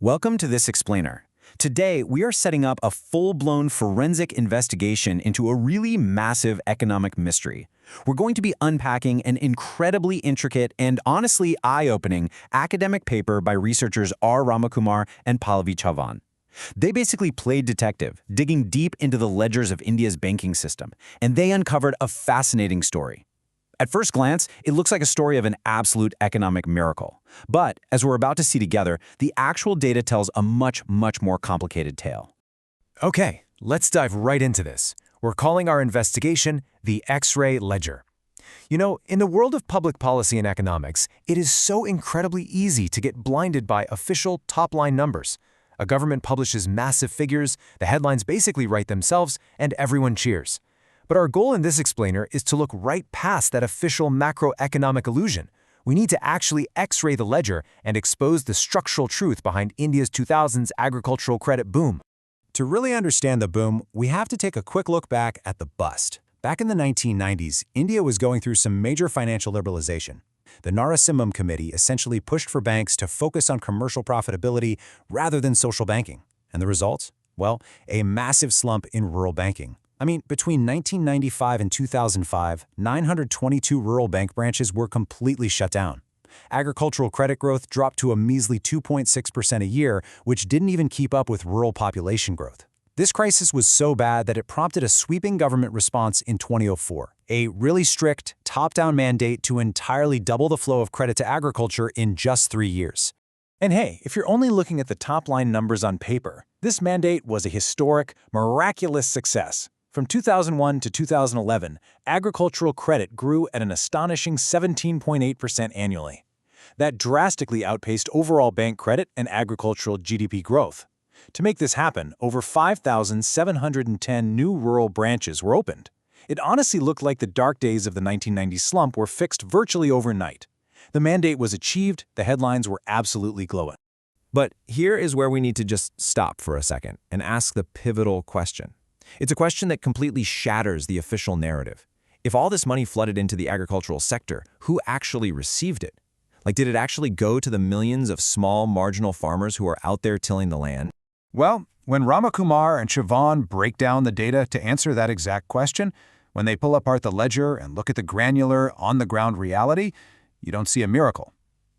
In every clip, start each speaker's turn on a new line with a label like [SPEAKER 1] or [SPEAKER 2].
[SPEAKER 1] Welcome to This Explainer. Today, we are setting up a full-blown forensic investigation into a really massive economic mystery. We're going to be unpacking an incredibly intricate and honestly eye-opening academic paper by researchers R. Ramakumar and Pallavi Chavan. They basically played detective, digging deep into the ledgers of India's banking system, and they uncovered a fascinating story. At first glance, it looks like a story of an absolute economic miracle. But, as we're about to see together, the actual data tells a much more complicated tale.
[SPEAKER 2] Okay, let's dive right into this. We're calling our investigation the X-ray ledger. You know, in the world of public policy and economics, it is so incredibly easy to get blinded by official top-line numbers. A government publishes massive figures, the headlines basically write themselves, and everyone cheers. But our goal in this explainer is to look right past that official macroeconomic illusion. We need to actually X-ray the ledger and expose the structural truth behind India's 2000s agricultural credit boom.
[SPEAKER 3] To really understand the boom, we have to take a quick look back at the bust. Back in the 1990s, India was going through some major financial liberalization. The Narasimham Committee essentially pushed for banks to focus on commercial profitability rather than social banking. And the result? Well, a massive slump in rural banking. I mean, between 1995 and 2005, 922 rural bank branches were completely shut down. Agricultural credit growth dropped to a measly 2.6% a year, which didn't even keep up with rural population growth. This crisis was so bad that it prompted a sweeping government response in 2004, a really strict, top-down mandate to entirely double the flow of credit to agriculture in just 3 years.
[SPEAKER 4] And hey, if you're only looking at the top-line numbers on paper, this mandate was a historic, miraculous success. From 2001 to 2011, agricultural credit grew at an astonishing 17.8% annually. That drastically outpaced overall bank credit and agricultural GDP growth. To make this happen, over 5,710 new rural branches were opened. It honestly looked like the dark days of the 1990s slump were fixed virtually overnight. The mandate was achieved, the headlines were absolutely glowing.
[SPEAKER 2] But here is where we need to just stop for a second and ask the pivotal question. It's a question that completely shatters the official narrative. If all this money flooded into the agricultural sector, who actually received it? Like, did it actually go to the millions of small, marginal farmers who are out there tilling the land?
[SPEAKER 3] Well, when Ramakumar and Chavan break down the data to answer that exact question, when they pull apart the ledger and look at the granular, on-the-ground reality, you don't see a miracle.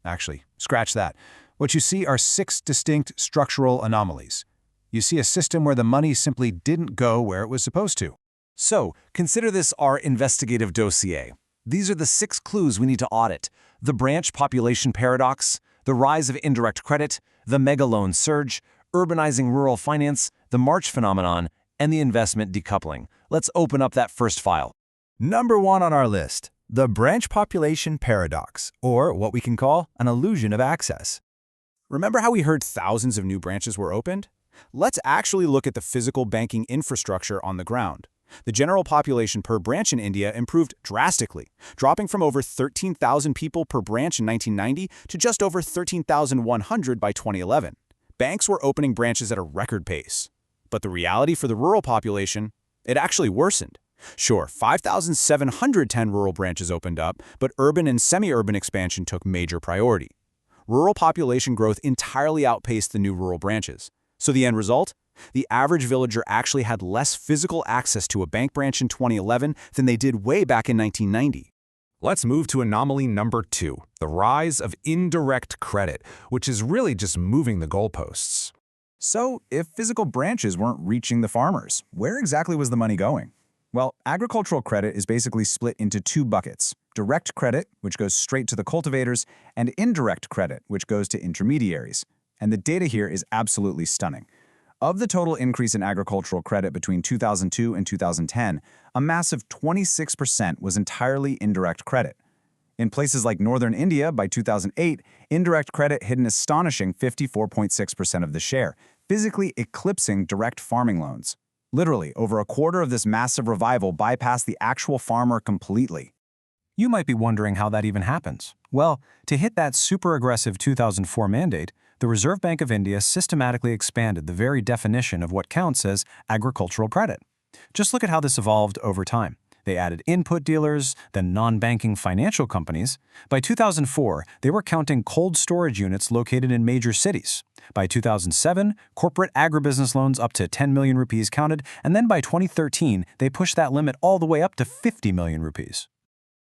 [SPEAKER 3] Actually, scratch that. What you see are 6 distinct structural anomalies. You see a system where the money simply didn't go where it was supposed to.
[SPEAKER 4] So, consider this our investigative dossier. These are the 6 clues we need to audit: the branch population paradox, the rise of indirect credit, the mega loan surge, urbanizing rural finance, the March phenomenon, and the investment decoupling. Let's open up that first file.
[SPEAKER 5] Number 1 on our list, the branch population paradox, or what we can call an illusion of access.
[SPEAKER 3] Remember how we heard thousands of new branches were opened? Let's actually look at the physical banking infrastructure on the ground. The general population per branch in India improved drastically, dropping from over 13,000 people per branch in 1990 to just over 13,100 by 2011. Banks were opening branches at a record pace. But the reality for the rural population, it actually worsened. Sure, 5,710 rural branches opened up, but urban and semi-urban expansion took major priority. Rural population growth entirely outpaced the new rural branches. So the end result? The average villager actually had less physical access to a bank branch in 2011 than they did way back in 1990.
[SPEAKER 2] Let's move to anomaly number 2, the rise of indirect credit, which is really just moving the goalposts.
[SPEAKER 6] So, if physical branches weren't reaching the farmers, where exactly was the money going? Well, agricultural credit is basically split into 2 buckets: direct credit, which goes straight to the cultivators, and indirect credit, which goes to intermediaries. And the data here is absolutely stunning. Of the total increase in agricultural credit between 2002 and 2010, a massive 26% was entirely indirect credit. In places like northern India by 2008, indirect credit hit an astonishing 54.6% of the share, physically eclipsing direct farming loans. Literally, over a quarter of this massive revival bypassed the actual farmer completely.
[SPEAKER 4] You might be wondering how that even happens. Well, to hit that super aggressive 2004 mandate, the Reserve Bank of India systematically expanded the very definition of what counts as agricultural credit. Just look at how this evolved over time. They added input dealers, then non-banking financial companies. By 2004, they were counting cold storage units located in major cities. By 2007, corporate agribusiness loans up to 10 million rupees counted, and then by 2013, they pushed that limit all the way up to 50 million rupees.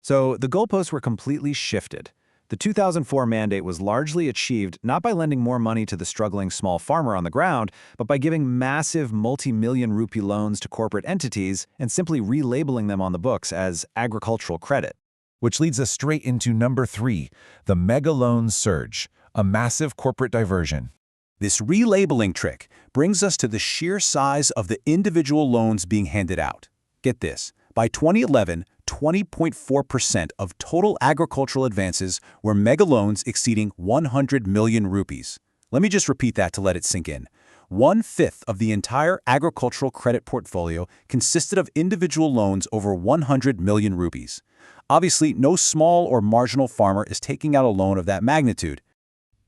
[SPEAKER 3] So the goalposts were completely shifted. The 2004 mandate was largely achieved not by lending more money to the struggling small farmer on the ground, but by giving massive multi-million rupee loans to corporate entities and simply relabeling them on the books as agricultural credit.
[SPEAKER 2] Which leads us straight into number 3, the mega loan surge, a massive corporate diversion.
[SPEAKER 3] This relabeling trick brings us to the sheer size of the individual loans being handed out. Get this, by 2011, 20.4% of total agricultural advances were mega loans exceeding 100 million rupees. Let me just repeat that to let it sink in. 1/5 of the entire agricultural credit portfolio consisted of individual loans over 100 million rupees. Obviously, no small or marginal farmer is taking out a loan of that magnitude.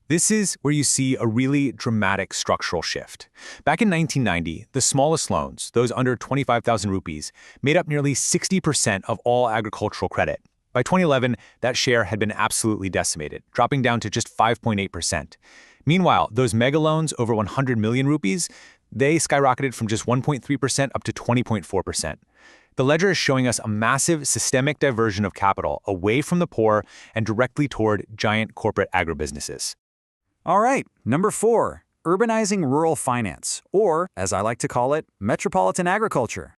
[SPEAKER 4] This is where you see a really dramatic structural shift. Back in 1990, the smallest loans, those under 25,000 rupees, made up nearly 60% of all agricultural credit. By 2011, that share had been absolutely decimated, dropping down to just 5.8%. Meanwhile, those mega loans over 100 million rupees, they skyrocketed from just 1.3% up to 20.4%. The ledger is showing us a massive systemic diversion of capital away from the poor and directly toward giant corporate agribusinesses.
[SPEAKER 6] All right, number 4, urbanizing rural finance, or, as I like to call it, metropolitan agriculture.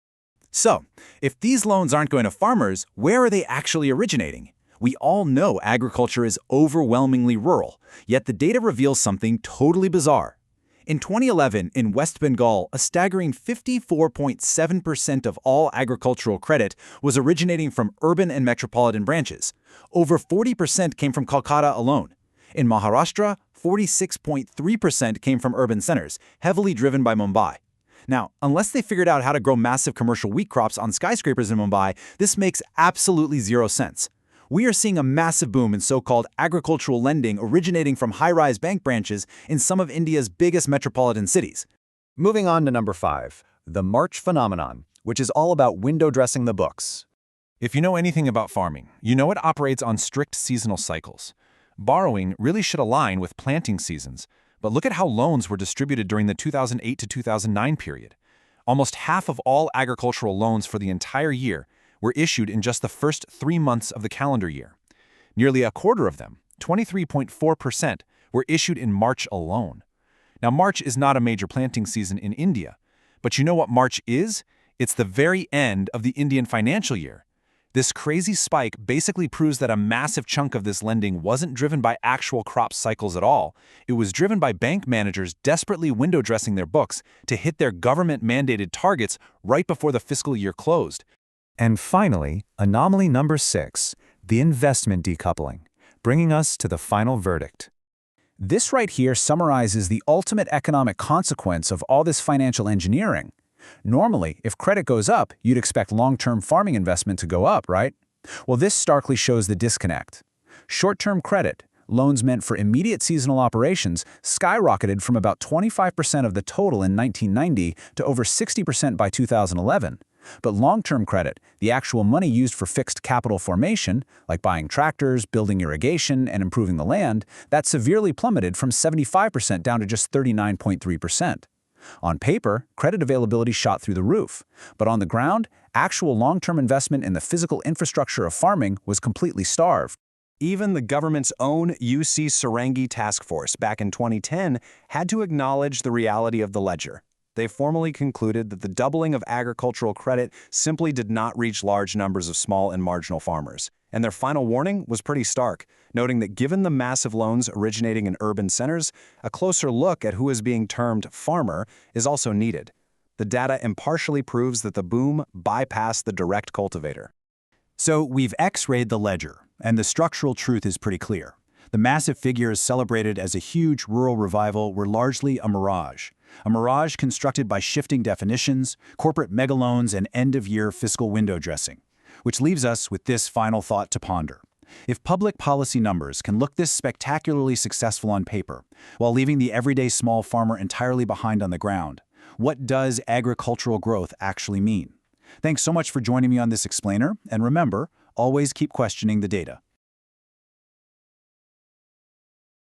[SPEAKER 6] So, if these loans aren't going to farmers, where are they actually originating? We all know agriculture is overwhelmingly rural, yet the data reveals something totally bizarre. In 2011, in West Bengal, a staggering 54.7% of all agricultural credit was originating from urban and metropolitan branches. Over 40% came from Kolkata alone. In Maharashtra, 46.3% came from urban centers, heavily driven by Mumbai. Now, unless they figured out how to grow massive commercial wheat crops on skyscrapers in Mumbai, this makes absolutely zero sense. We are seeing a massive boom in so-called agricultural lending originating from high-rise bank branches in some of India's biggest metropolitan cities.
[SPEAKER 3] Moving on to number 5, the March phenomenon, which is all about window dressing the books.
[SPEAKER 2] If you know anything about farming, you know it operates on strict seasonal cycles. Borrowing really should align with planting seasons, but look at how loans were distributed during the 2008 to 2009 period. Almost half of all agricultural loans for the entire year were issued in just the first 3 months of the calendar year. Nearly a quarter of them, 23.4%, were issued in March alone. Now, March is not a major planting season in India, but you know what March is? It's the very end of the Indian financial year. This crazy spike basically proves that a massive chunk of this lending wasn't driven by actual crop cycles at all. It was driven by bank managers desperately window dressing their books to hit their government-mandated targets right before the fiscal year closed.
[SPEAKER 3] And finally, anomaly number 6, the investment decoupling, bringing us to the final verdict. This right here summarizes the ultimate economic consequence of all this financial engineering. Normally, if credit goes up, you'd expect long-term farming investment to go up, right? Well, this starkly shows the disconnect. Short-term credit, loans meant for immediate seasonal operations, skyrocketed from about 25% of the total in 1990 to over 60% by 2011. But long-term credit, the actual money used for fixed capital formation, like buying tractors, building irrigation, and improving the land, that severely plummeted from 75% down to just 39.3%. On paper, credit availability shot through the roof, but on the ground, actual long-term investment in the physical infrastructure of farming was completely starved.
[SPEAKER 6] Even the government's own UC Sarangi task force back in 2010 had to acknowledge the reality of the ledger. They formally concluded that the doubling of agricultural credit simply did not reach large numbers of small and marginal farmers. And their final warning was pretty stark, noting that given the massive loans originating in urban centers, a closer look at who is being termed farmer is also needed. The data impartially proves that the boom bypassed the direct cultivator. So we've X-rayed the ledger, and the structural truth is pretty clear. The massive figures celebrated as a huge rural revival were largely a mirage constructed by shifting definitions, corporate megaloans, and end-of-year fiscal window dressing. Which leaves us with this final thought to ponder. If public policy numbers can look this spectacularly successful on paper, while leaving the everyday small farmer entirely behind on the ground, what does agricultural growth actually mean?
[SPEAKER 4] Thanks so much for joining me on this explainer, and remember, always keep questioning the data.